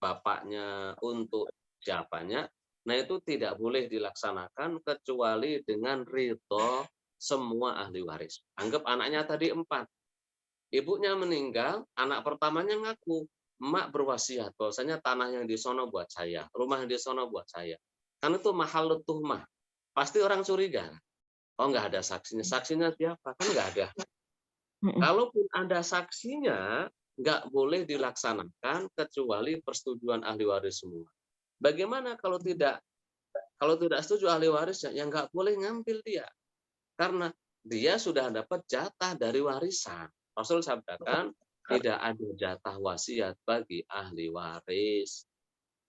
bapaknya, untuk siapanya, nah itu tidak boleh dilaksanakan kecuali dengan ridho semua ahli waris. Anggap anaknya tadi 4. Ibunya meninggal, anak pertamanya ngaku, emak berwasiat bahwasanya tanah yang di sono buat saya, rumah yang di sono buat saya. Kan itu mahal tuhmah. Pasti orang curiga. Oh, nggak ada saksinya. Saksinya siapa? Kan nggak ada. Kalaupun ada saksinya, nggak boleh dilaksanakan kecuali persetujuan ahli waris semua. Bagaimana kalau tidak setuju ahli warisnya, yang nggak boleh ngambil dia. Karena dia sudah dapat jatah dari warisan. Rasul sabdakan, tidak ada jatah wasiat bagi ahli waris.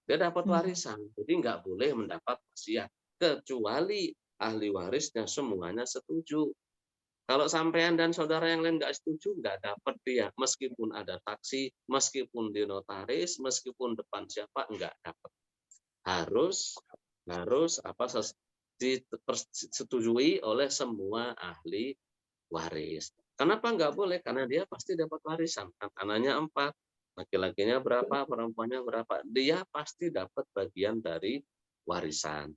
Dia dapat warisan, jadi nggak boleh mendapat wasiat. Kecuali ahli warisnya semuanya setuju. Kalau sampean dan saudara yang lain nggak setuju, nggak dapat dia. Meskipun ada taksi, meskipun di notaris, meskipun depan siapa, nggak dapat. Harus disetujui oleh semua ahli waris. Kenapa nggak boleh? Karena dia pasti dapat warisan. Anaknya 4, laki-lakinya berapa, perempuannya berapa, dia pasti dapat bagian dari warisan.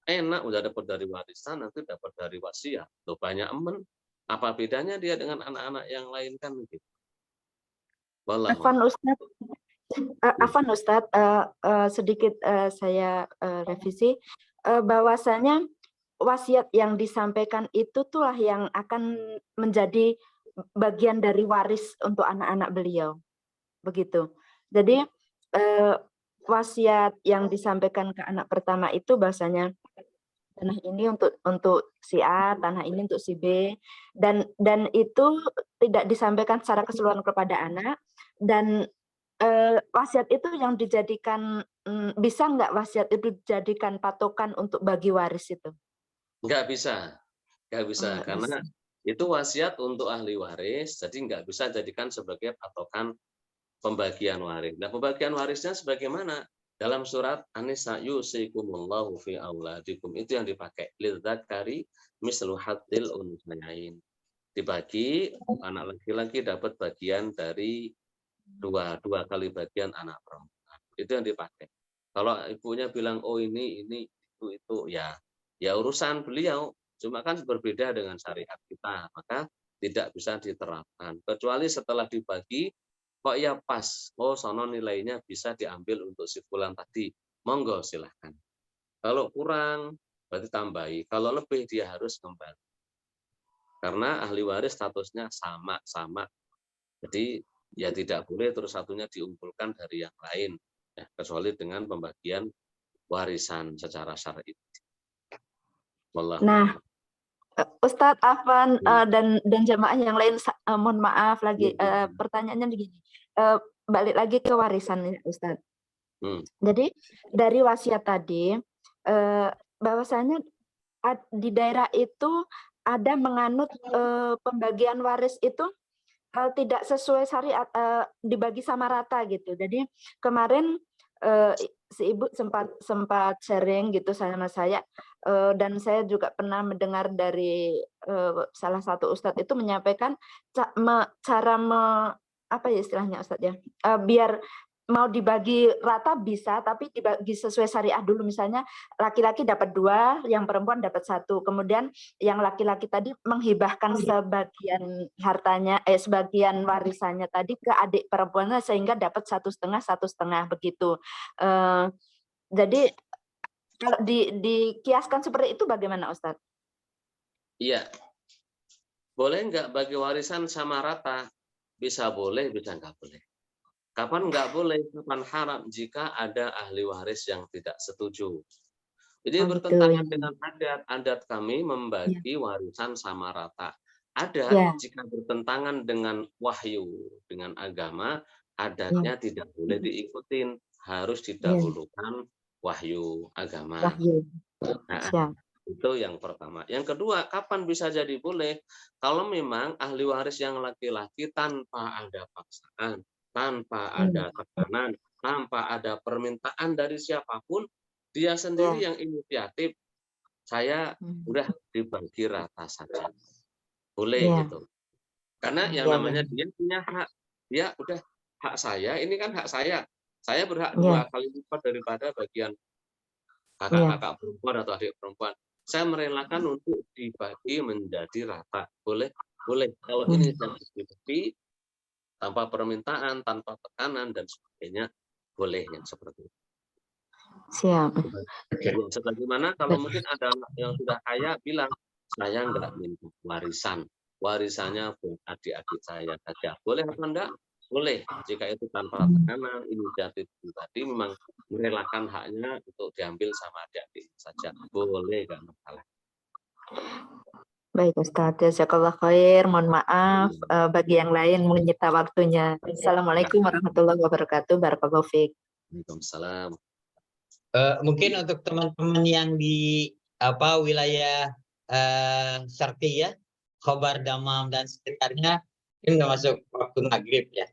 Enak udah dapat dari warisan, nanti dapat dari wasiat. Loh, banyak emen. Apa bedanya dia dengan anak-anak yang lain kan gitu. Afwan Ustadz, sedikit saya revisi, bahwasanya wasiat yang disampaikan itu tuh yang akan menjadi bagian dari waris untuk anak-anak beliau, begitu. Jadi wasiat yang disampaikan ke anak pertama itu bahasanya tanah ini untuk si A, tanah ini untuk si B, dan itu tidak disampaikan secara keseluruhan kepada anak, dan wasiat itu yang dijadikan, bisa nggak wasiat itu dijadikan patokan untuk bagi waris itu? Nggak bisa, Nggak karena bisa. itu wasiat untuk ahli waris, jadi nggak bisa jadikan sebagai patokan pembagian waris. Nah, pembagian warisnya sebagaimana? Dalam surat An-Nisa, yusikumullahu fi auladikum, itu yang dipakai. Lidzakari mislu hadzil unthayain. Dibagi, anak laki-laki dapat bagian dari dua kali bagian anak perempuan. Itu yang dipakai. Kalau ibunya bilang, oh ini itu ya urusan beliau. Cuma kan berbeda dengan syariat kita, maka tidak bisa diterapkan. Kecuali setelah dibagi, kok ya pas, oh sono nilainya bisa diambil untuk si fulan tadi, monggo silahkan. Kalau kurang, berarti tambahi. Kalau lebih, dia harus kembali. Karena ahli waris statusnya sama-sama. Jadi ya tidak boleh terus satunya diunggulkan dari yang lain, ya, kecuali dengan pembagian warisan secara syar'i. Nah, Ustadz Afwan dan jamaah yang lain, mohon maaf lagi, pertanyaannya begini, balik lagi ke warisan ya Ustadz. Jadi dari wasiat tadi, bahwasanya di daerah itu ada menganut pembagian waris itu tidak sesuai syariat, dibagi sama rata gitu. Jadi kemarin si ibu sempat sharing gitu sama saya, dan saya juga pernah mendengar dari salah satu ustadz itu menyampaikan apa ya istilahnya Ustadz ya, biar mau dibagi rata bisa, tapi dibagi sesuai syariah dulu. Misalnya laki-laki dapat 2, yang perempuan dapat 1. Kemudian yang laki-laki tadi menghibahkan sebagian hartanya, sebagian warisannya tadi ke adik perempuannya sehingga dapat 1/2 begitu. Jadi kalau dikiaskan seperti itu bagaimana Ustadz? Iya. Boleh nggak bagi warisan sama rata? Bisa boleh, bisa nggak boleh. Kapan nggak boleh? Kapan haram? Jika ada ahli waris yang tidak setuju. Jadi bertentangan dengan adat kami membagi warisan sama rata. Adat jika bertentangan dengan wahyu, dengan agama, adatnya tidak boleh diikutin, harus didahulukan wahyu agama. Nah, itu yang pertama. Yang kedua, kapan bisa jadi boleh? Kalau memang ahli waris yang laki-laki tanpa ada paksaan, tanpa ada tekanan, tanpa ada permintaan dari siapapun, dia sendiri yang inisiatif. saya udah dibagi rata saja. Boleh Iya. gitu. Karena yang Iya, namanya benar. dia punya hak. Dia udah hak saya, ini kan hak saya. Saya berhak Iya, 2 kali lipat daripada bagian iya, kakak-kakak perempuan atau adik perempuan. Saya merelakan untuk dibagi menjadi rata. Boleh? Boleh. Kalau ini hmm, sudah dibagi tanpa permintaan, tanpa tekanan dan sebagainya, boleh yang seperti itu. siap. Oke. Ya, sebagaimana kalau mungkin ada yang sudah kaya bilang, saya nggak minta warisan. Warisannya buat adik-adik saya saja. Boleh apa enggak? Boleh. Jika itu tanpa tekanan, inisiatif pribadi memang merelakan haknya untuk diambil sama adik-adik saja. Boleh, nggak masalah. Baik Ustadz, jazakallah khair. Mohon maaf bagi yang lain menyita waktunya. Assalamualaikum warahmatullahi wabarakatuh. Barakallahu fiik. Waalaikumsalam. Mungkin untuk teman-teman yang di wilayah Syarqiyah, Khobar, Damam dan sekitarnya, ini udah masuk waktu maghrib ya.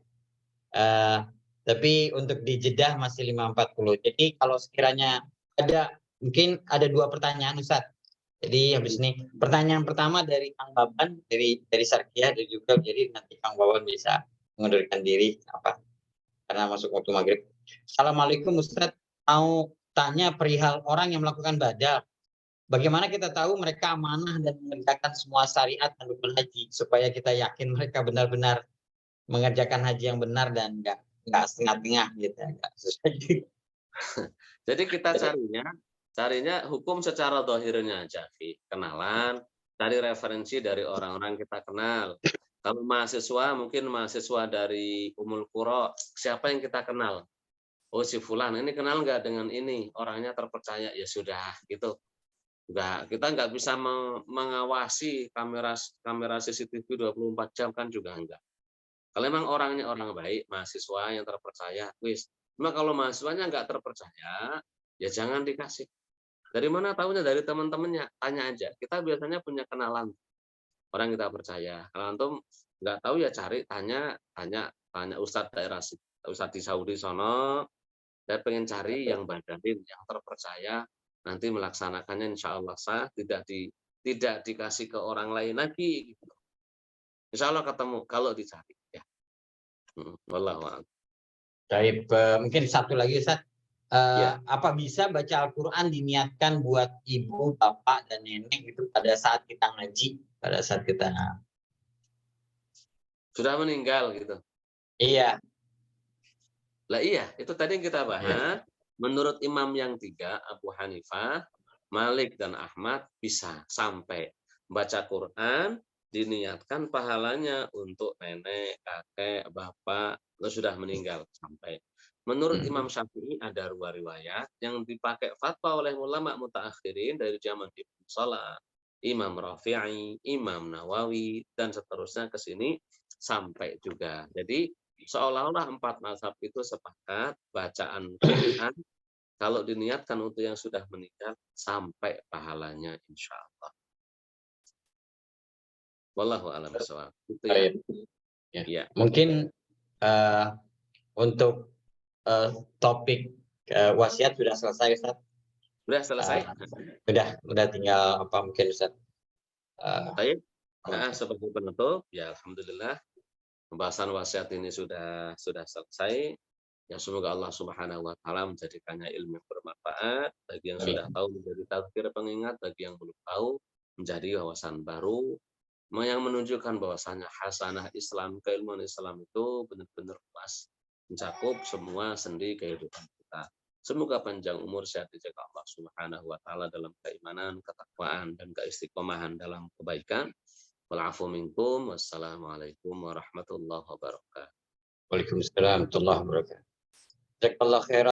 Tapi untuk di Jeddah masih 5.40. Jadi kalau sekiranya mungkin ada 2 pertanyaan Ustadz. Jadi habis ini pertanyaan pertama dari Kang Baban dari Syarqiyah dan juga jadi nanti Kang Baban bisa mengundurkan diri karena masuk waktu maghrib. Assalamualaikum Ustadz, mau tanya perihal orang yang melakukan badal. Bagaimana kita tahu mereka amanah dan mengerjakan semua syariat dan rukun haji supaya kita yakin mereka benar-benar mengerjakan haji yang benar dan enggak setengah-tengah gitu, enggak sesuai. Jadi kita carinya hukum secara zahirnya aja, Fi. Kenalan, cari referensi dari orang-orang kita kenal. Kalau mahasiswa, mungkin mahasiswa dari Ummul Qura, siapa yang kita kenal? Oh, si fulan, ini kenal nggak dengan ini? Orangnya terpercaya, ya sudah, gitu. Kita nggak bisa mengawasi kamera CCTV 24 jam kan juga enggak. Kalau memang orangnya orang baik, mahasiswa yang terpercaya, wis. Cuma kalau mahasiswanya nggak terpercaya, ya jangan dikasih. Dari mana tahunya? Dari teman-temannya, tanya aja. Kita biasanya punya kenalan orang kita percaya. Kalau antum nggak tahu ya cari, tanya Ustadz daerah, Ustadz di Saudi sono. Saya pengen cari yang badanin, yang terpercaya, nanti melaksanakannya insya Allah sah, tidak dikasih ke orang lain lagi. Gitu. Insya Allah ketemu kalau dicari. Ya. Wallahu a'lam. Baik, mungkin satu lagi Ustadz. Ya. Apa bisa baca Al-Quran diniatkan buat ibu, bapak, dan nenek itu pada saat kita ngaji, pada saat kita Sudah meninggal gitu. iya. Lah iya, itu tadi yang kita bahas. Menurut imam yang 3, Abu Hanifah, Malik dan Ahmad bisa sampai baca Quran diniatkan pahalanya untuk nenek, kakek, bapak sudah meninggal sampai. Menurut Imam Syafi'i ada 2 riwayat yang dipakai fatwa oleh ulama mutaakhirin dari zaman Ibnu Salah, Imam Rafi'i, Imam Nawawi dan seterusnya ke sini sampai juga. Jadi seolah-olah 4 mazhab itu sepakat bacaan Quran kalau diniatkan untuk yang sudah meninggal sampai pahalanya insya Allah. Wallahu a'lam bishawab. Itu ya. Ya. Mungkin untuk topik wasiat sudah selesai Ustaz. Sudah selesai? Udah tinggal mungkin Ustaz. Baik. Sebagai penutup, ya alhamdulillah pembahasan wasiat ini sudah selesai. Ya semoga Allah Subhanahu wa taala menjadikannya ilmu yang bermanfaat, bagi yang sudah tahu menjadi tazkir pengingat, bagi yang belum tahu menjadi wawasan baru yang menunjukkan bahwasanya hasanah Islam, keilmuan Islam itu benar-benar luas, mencakup semua sendi kehidupan kita. Semoga panjang umur, sehat dijaga Allah Subhanahu wa taala dalam keimanan, ketakwaan dan keistiqomahan dalam kebaikan. Wa'afu minkum. Wassalamualaikum warahmatullahi wabarakatuh. Waalaikumsalam warahmatullahi wabarakatuh. Jazakallahu khairan.